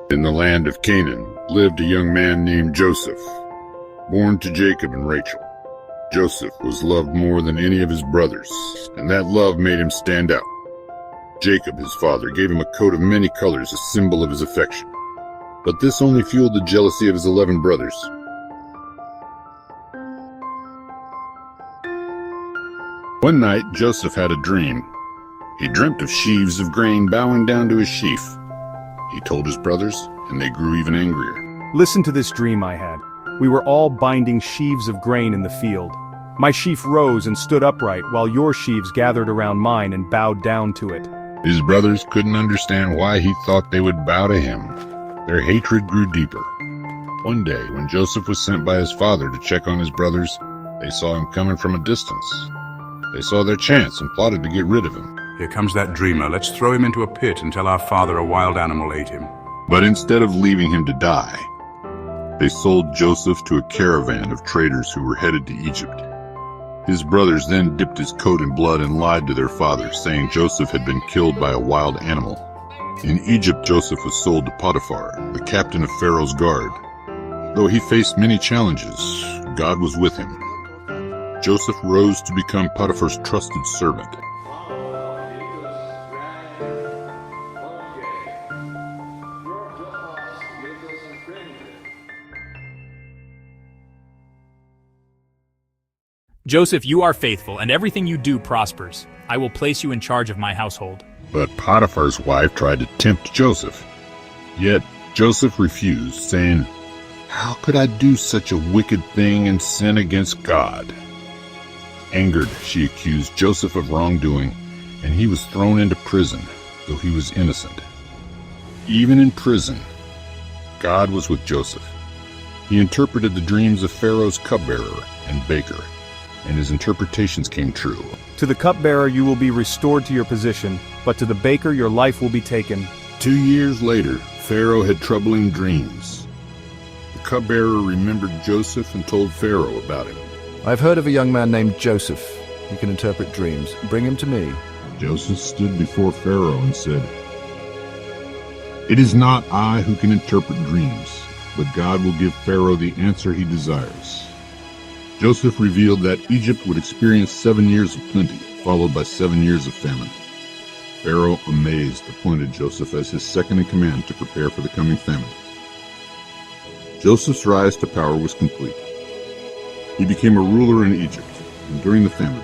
In the land of Canaan lived a young man named Joseph, born to Jacob and Rachel. Joseph was loved more than any of his brothers, and that love made him stand out. Jacob, his father, gave him a coat of many colors, a symbol of his affection. But this only fueled the jealousy of his 11 brothers. One night, Joseph had a dream. He dreamt of sheaves of grain bowing down to his sheaf. He told his brothers, and they grew even angrier. Listen to this dream I had. We were all binding sheaves of grain in the field. My sheaf rose and stood upright, while your sheaves gathered around mine and bowed down to it. His brothers couldn't understand why he thought they would bow to him. Their hatred grew deeper. One day, when Joseph was sent by his father to check on his brothers, they saw him coming from a distance. They saw their chance and plotted to get rid of him. Here comes that dreamer. Let's throw him into a pit and tell our father a wild animal ate him. But instead of leaving him to die, they sold Joseph to a caravan of traders who were headed to Egypt. His brothers then dipped his coat in blood and lied to their father, saying Joseph had been killed by a wild animal. In Egypt, Joseph was sold to Potiphar, the captain of Pharaoh's guard. Though he faced many challenges, God was with him. Joseph rose to become Potiphar's trusted servant. Joseph, you are faithful, and everything you do prospers. I will place you in charge of my household. But Potiphar's wife tried to tempt Joseph. Yet Joseph refused, saying, "How could I do such a wicked thing and sin against God?" Angered, she accused Joseph of wrongdoing, and he was thrown into prison, though he was innocent. Even in prison, God was with Joseph. He interpreted the dreams of Pharaoh's cupbearer and baker, and his interpretations came true. To the cupbearer you will be restored to your position, but to the baker your life will be taken. 2 years later, Pharaoh had troubling dreams. The cupbearer remembered Joseph and told Pharaoh about him. I've heard of a young man named Joseph. He can interpret dreams. Bring him to me. Joseph stood before Pharaoh and said, "It is not I who can interpret dreams, but God will give Pharaoh the answer he desires." Joseph revealed that Egypt would experience 7 years of plenty, followed by 7 years of famine. Pharaoh, amazed, appointed Joseph as his second in command to prepare for the coming famine. Joseph's rise to power was complete. He became a ruler in Egypt, and during the famine,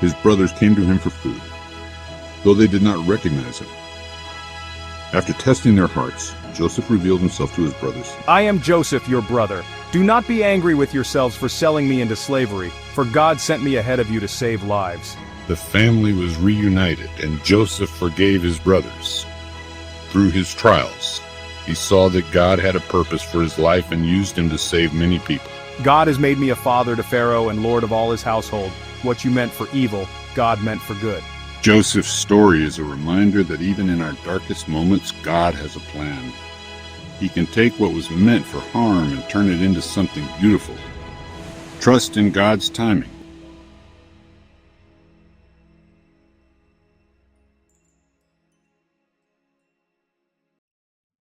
his brothers came to him for food, though they did not recognize him. After testing their hearts, Joseph revealed himself to his brothers. I am Joseph, your brother. Do not be angry with yourselves for selling me into slavery, for God sent me ahead of you to save lives. The family was reunited, and Joseph forgave his brothers. Through his trials, he saw that God had a purpose for his life and used him to save many people. God has made me a father to Pharaoh and lord of all his household. What you meant for evil, God meant for good. Joseph's story is a reminder that even in our darkest moments, God has a plan. He can take what was meant for harm and turn it into something beautiful. Trust in God's timing.